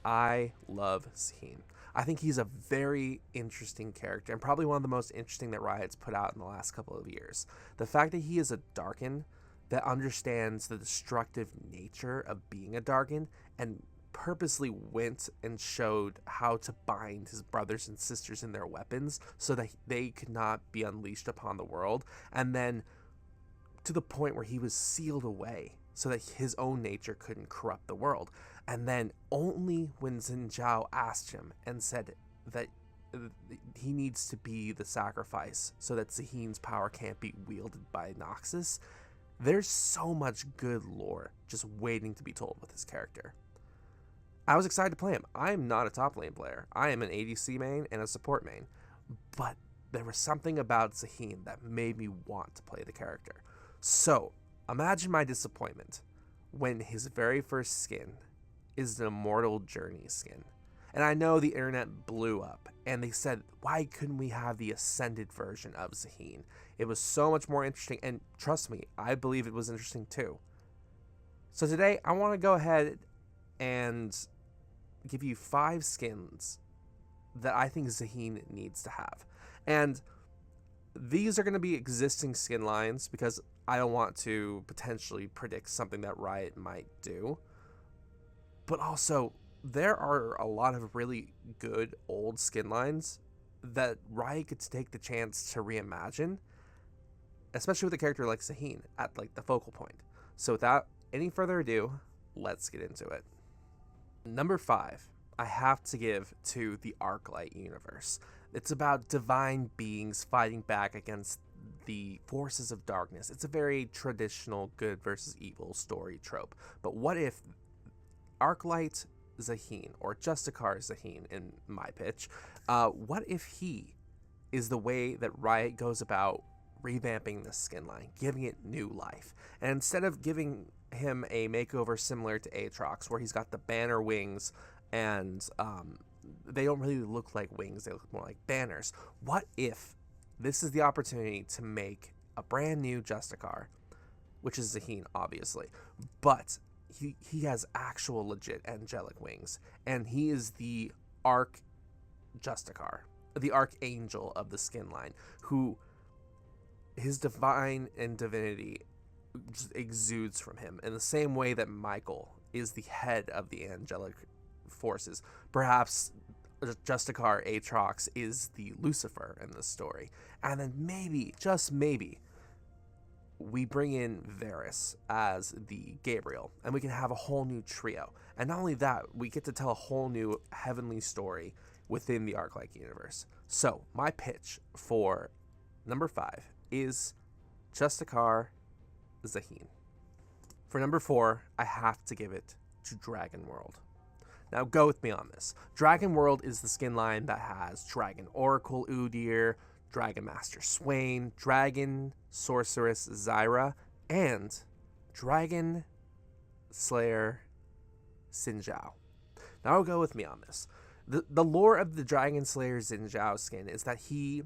I love Zaahen. I think he's a very interesting character and probably one of the most interesting that Riot's put out in the last couple of years. The fact that he is a Darkin that understands the destructive nature of being a Darkin and purposely went and showed how to bind his brothers and sisters in their weapons so that they could not be unleashed upon the world, and then to the point where he was sealed away so that his own nature couldn't corrupt the world. And then only when Xin Zhao asked him and said that he needs to be the sacrifice so that Zahin's power can't be wielded by Noxus, there's so much good lore just waiting to be told with this character. I was excited to play him. I am not a top lane player. I am an ADC main and a support main. But there was something about Zaahen that made me want to play the character. So, imagine my disappointment when his very first skin is an Immortal Journey skin. And I know the internet blew up, and they said, why couldn't we have the Ascended version of Zaahen? It was so much more interesting, and trust me, I believe it was interesting too. So today, I want to go ahead and give you 5 skins that I think Zaahen needs to have. And these are going to be existing skin lines because I don't want to potentially predict something that Riot might do. But also, there are a lot of really good old skin lines that Riot gets to take the chance to reimagine, especially with a character like Zaahen at like the focal point. So without any further ado, let's get into it. Number 5, I have to give to the Arclight universe. It's about divine beings fighting back against the forces of darkness. It's a very traditional good versus evil story trope. But what if Arclight Zaahen, or Justicar Zaahen in my pitch, what if he is the way that Riot goes about revamping the skin line, giving it new life? And instead of giving him a makeover similar to Aatrox, where he's got the banner wings and they don't really look like wings, they look more like banners. What if this is the opportunity to make a brand new Justicar, which is Zaahen, obviously, but he has actual legit angelic wings, and he is the Justicar, the Archangel of the skin line, who his divine and divinity just exudes from him in the same way that Michael is the head of the angelic forces. Perhaps Justicar Aatrox is the Lucifer in this story. And then maybe, just maybe, we bring in Varys as the Gabriel, and we can have a whole new trio. And not only that, we get to tell a whole new heavenly story within the Arclight universe. So, my pitch for number 5 is Justicar Zaahen. For number 4, I have to give it to Dragon World. Now go with me on this. Dragon World is the skin line that has Dragon Oracle Udyr, Dragon Master Swain, Dragon Sorceress Zyra, and Dragon Slayer Xin Zhao. Now go with me on this. The lore of the Dragon Slayer Xin Zhao skin is that he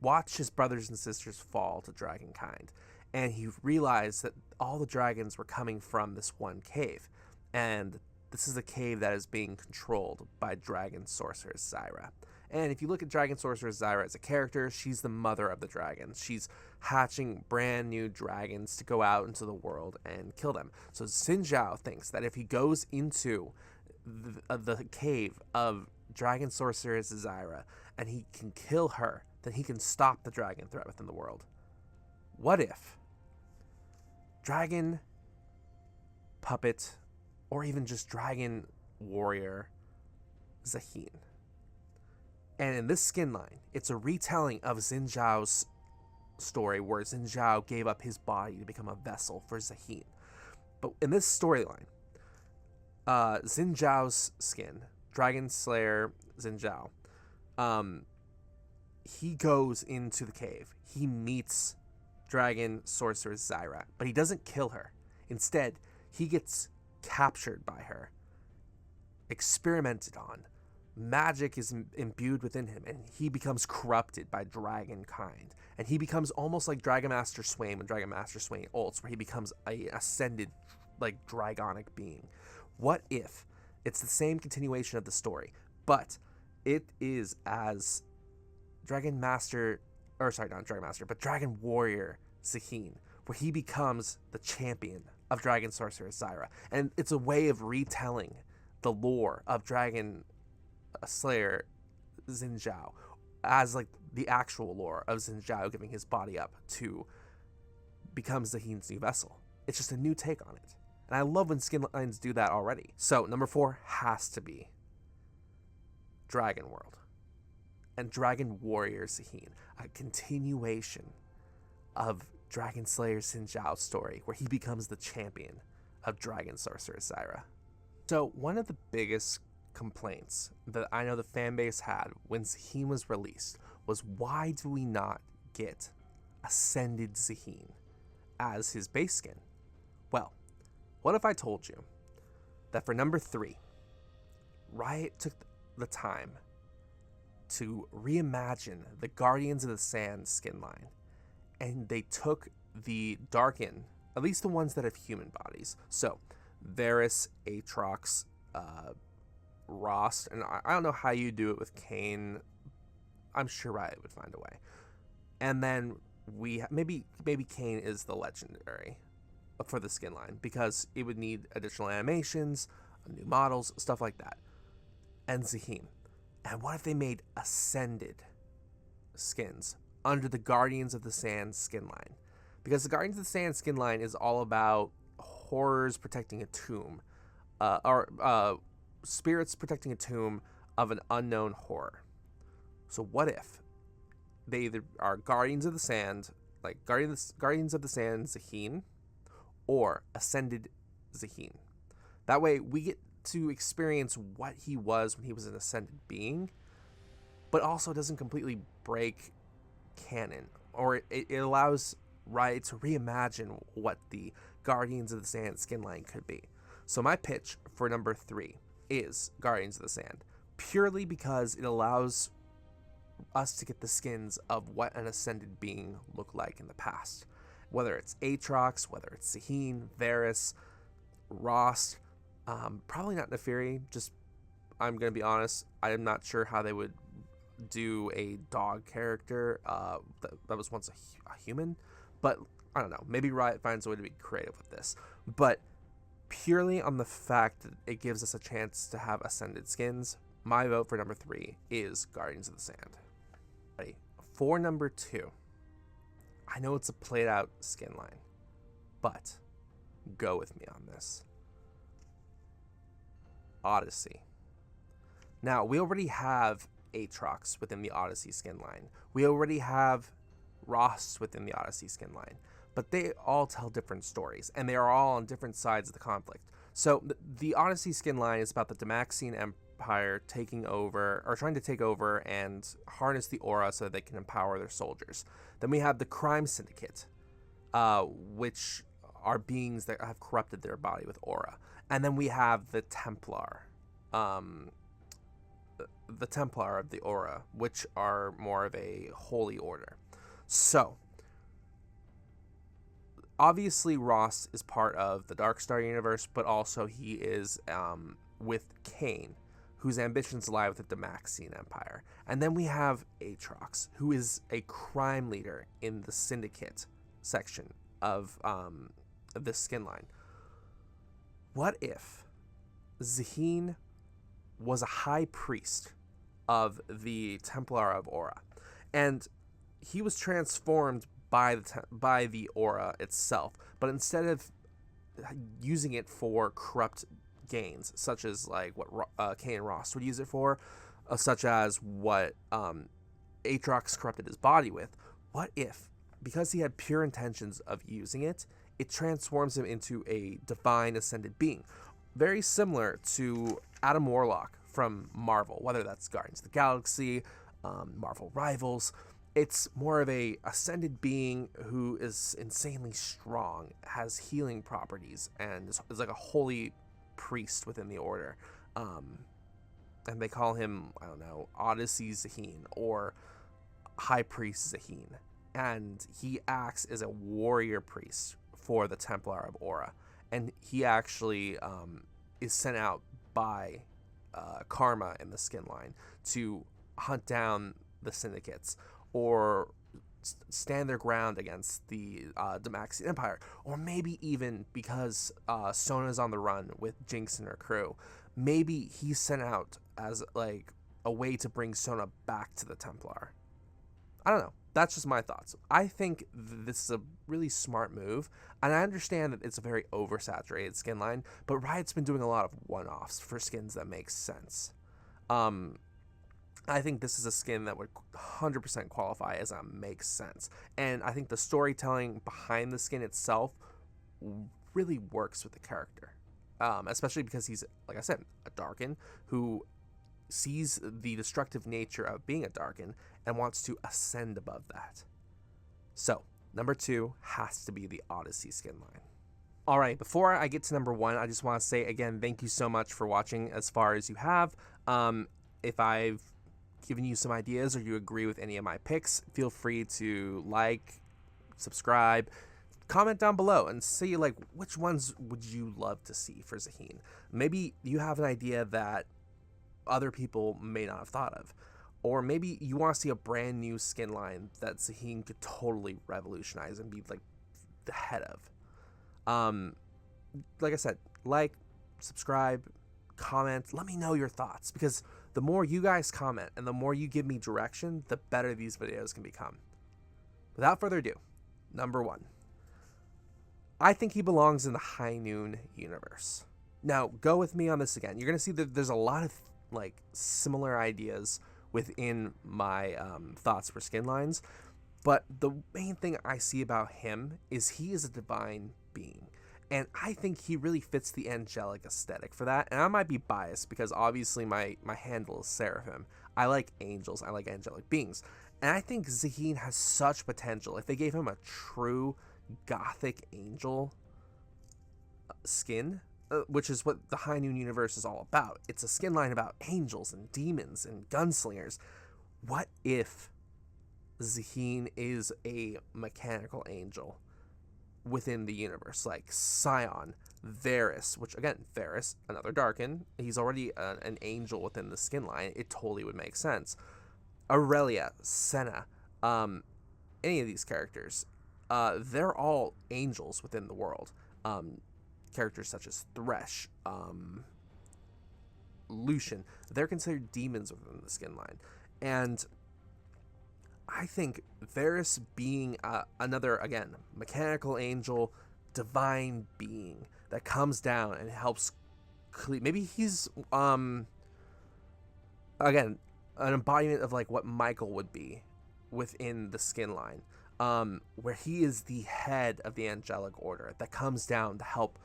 watched his brothers and sisters fall to dragonkind, and he realized that all the dragons were coming from this one cave, and this is a cave that is being controlled by Dragon Sorceress Zyra. And if you look at Dragon Sorceress Zyra as a character, she's the mother of the dragons. She's hatching brand new dragons to go out into the world and kill them. So Xin Zhao thinks that if he goes into the cave of Dragon Sorceress Zyra and he can kill her, then he can stop the dragon threat within the world. What if Dragon Puppet, or even just Dragon Warrior Zaahen? And in this skin line, it's a retelling of Xin Zhao's story, where Xin Zhao gave up his body to become a vessel for Zaahen. But in this storyline, Xin Zhao's skin, Dragon Slayer Xin Zhao, he goes into the cave. He meets Dragon Sorceress Zyra, but he doesn't kill her. Instead, he gets captured by her, experimented on. Magic is imbued within him, and he becomes corrupted by dragonkind. And he becomes almost like Dragon Master Swain when Dragon Master Swain ults, where he becomes a ascended, like, dragonic being. What if, It's the same continuation of the story, but it is as Dragon Master, or sorry, not Dragon Master, but Dragon Warrior Zaahen, where he becomes the champion of Dragon Sorceress Zyra. And it's a way of retelling the lore of Dragon Slayer Xin Zhao as like the actual lore of Xin Zhao giving his body up to become Zahin's new vessel. It's just a new take on it. And I love when skinlines do that already. So number 4 has to be Dragon World and Dragon Warrior Zaahen, a continuation of Dragon Slayer Xin Zhao's story, where he becomes the champion of Dragon Sorceress Zyra. So one of the biggest complaints that I know the fanbase had when Zaahen was released was, why do we not get Ascended Zaahen as his base skin? Well, what if I told you that for number 3, Riot took the time to reimagine the Guardians of the Sand skin line, and they took the Darken, at least the ones that have human bodies. So, Varys, Aatrox, Rost, and I don't know how you do it with Kayn. I'm sure Riot would find a way. And then we maybe Kayn is the legendary for the skin line, because it would need additional animations, new models, stuff like that. And Zaahen. And what if they made Ascended skins under the Guardians of the Sand skin line? Because the Guardians of the Sand skin line is all about horrors protecting a tomb, or spirits protecting a tomb of an unknown horror. So what if they either are Guardians of the Sand, like Guardians of the Sand Zaahen, or Ascended Zaahen? That way we get to experience what he was when he was an ascended being, but also doesn't completely break canon, or it allows Riot to reimagine what the Guardians of the Sand skinline could be. So my pitch for number 3 is Guardians of the Sand, purely because it allows us to get the skins of what an ascended being looked like in the past. Whether it's Aatrox, whether it's Zaahen, Varys, Rost, probably not Neferi. Just, I'm going to be honest, I am not sure how they would do a dog character that was once a human. But I don't know. Maybe Riot finds a way to be creative with this. But purely on the fact that it gives us a chance to have ascended skins, my vote for number 3 is Guardians of the Sand. Ready? For number 2, I know it's a played out skin line, but go with me on this. Odyssey. Now, we already have Aatrox within the Odyssey skin line. We already have Ross within the Odyssey skin line. But they all tell different stories, and they are all on different sides of the conflict. So the Odyssey skin line is about the Demaxian Empire taking over, or trying to take over and harness the aura so that they can empower their soldiers. Then we have the Crime Syndicate, which are beings that have corrupted their body with aura. And then we have the Templar, the Templar of the aura, which are more of a holy order. So obviously Ross is part of the Darkstar universe, but also he is with Kayn, whose ambitions lie with the Demaxian Empire. And then we have Aatrox, who is a crime leader in the Syndicate section of this skin line. What if Zaahen was a high priest of the Templar of Aura, and he was transformed by the aura itself, but instead of using it for corrupt gains, such as like what Kayn and Ross would use it for, such as what Aatrox corrupted his body with, what if, because he had pure intentions of using it, it transforms him into a divine ascended being, very similar to Adam Warlock from Marvel, whether that's Guardians of the Galaxy, Marvel Rivals. It's more of a ascended being who is insanely strong, has healing properties, and is like a holy priest within the order. And they call him, I don't know, Odyssey Zaahen or High Priest Zaahen. And he acts as a warrior priest for the Templar of Aura. And he actually is sent out by Karma in the skin line to hunt down the syndicates, or stand their ground against the Demaxian Empire, or maybe even because Sona's on the run with Jinx and her crew, maybe he's sent out as like a way to bring Sona back to the Templar. I don't know. That's just my thoughts. I think this is a really smart move, and I understand that it's a very oversaturated skin line, but Riot's been doing a lot of one-offs for skins that make sense. I think this is a skin that would 100% qualify as a makes sense. And I think the storytelling behind the skin itself really works with the character. Especially because he's, like I said, a Darkin who sees the destructive nature of being a Darkin and wants to ascend above that. So, number 2 has to be the Odyssey skin line. All right, before I get to number 1, I just want to say again, thank you so much for watching as far as you have. If I've given you some ideas or you agree with any of my picks, feel free to like, subscribe, comment down below and see like which ones would you love to see for Zaahen. Maybe you have an idea that other people may not have thought of, or maybe you want to see a brand new skin line that Zaahen could totally revolutionize and be like the head of. Like I said, like, subscribe, comment, let me know your thoughts, because the more you guys comment and the more you give me direction, the better these videos can become. Without further ado, number 1. I think he belongs in the High Noon universe. Now, go with me on this again. You're going to see that there's a lot of like similar ideas within my thoughts for skin lines, but the main thing I see about him is he is a divine being. And I think he really fits the angelic aesthetic for that. And I might be biased because obviously my handle is Seraphim. I like angels. I like angelic beings. And I think Zaahen has such potential. If they gave him a true gothic angel skin, which is what the High Noon universe is all about. It's a skin line about angels and demons and gunslingers. What if Zaahen is a mechanical angel within the universe, like Scion, Varus, which again, Varus, another Darkin, he's already an angel within the skin line. It totally would make sense. Aurelia, Senna, any of these characters, they're all angels within the world. Characters such as Thresh, Lucian, they're considered demons within the skin line. And I think Varus being another, again, mechanical angel, divine being that comes down and helps maybe he's again an embodiment of like what Michael would be within the skin line, where he is the head of the angelic order that comes down to help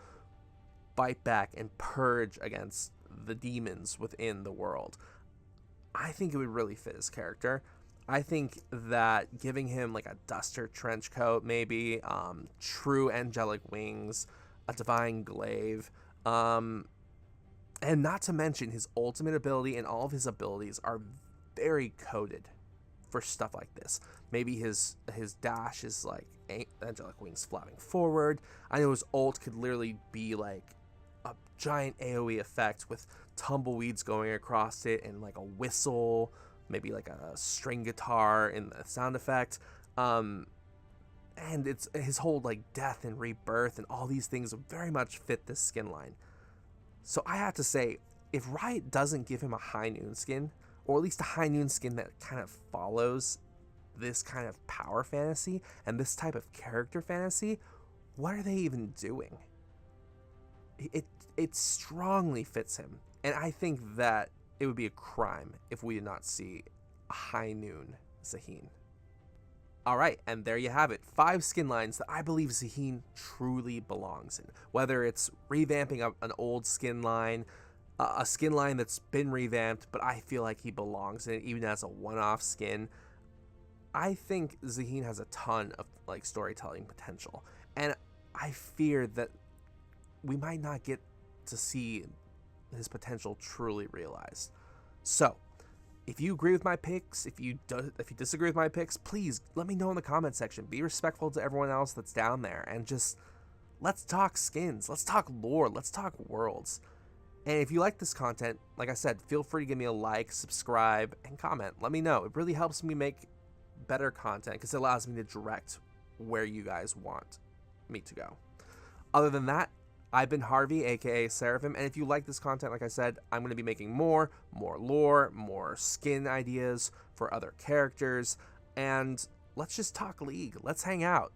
fight back and purge against the demons within the world. I think it would really fit his character. I think that giving him like a duster trench coat, maybe true angelic wings, a divine glaive, and not to mention his ultimate ability and all of his abilities are very coded for stuff like this. Maybe his dash is like angelic wings flapping forward. I know his ult could literally be like a giant AoE effect with tumbleweeds going across it and like a whistle, maybe like a string guitar in the sound effect. And it's his whole like death and rebirth and all these things very much fit this skin line. So I have to say, if Riot doesn't give him a High Noon skin, or at least a High Noon skin that kind of follows this kind of power fantasy and this type of character fantasy, what are they even doing? It strongly fits him, and I think that it would be a crime if we did not see a High Noon Zaahen. Alright, and there you have it. 5 skin lines that I believe Zaahen truly belongs in. Whether it's revamping an old skin line, a skin line that's been revamped, but I feel like he belongs in it, even as a one-off skin. I think Zaahen has a ton of like storytelling potential, and I fear that we might not get to see his potential truly realized. So, if you agree with my picks, if you disagree with my picks, please let me know in the comment section. Be respectful to everyone else that's down there, and just let's talk skins, let's talk lore, let's talk worlds. And if you like this content, like I said, feel free to give me a like, subscribe, and comment. Let me know. It really helps me make better content because it allows me to direct where you guys want me to go. Other than that, I've been Harvey, aka Seraphim, and if you like this content, like I said, I'm going to be making more lore, more skin ideas for other characters, and let's just talk League. Let's hang out.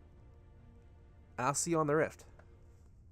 I'll see you on the Rift.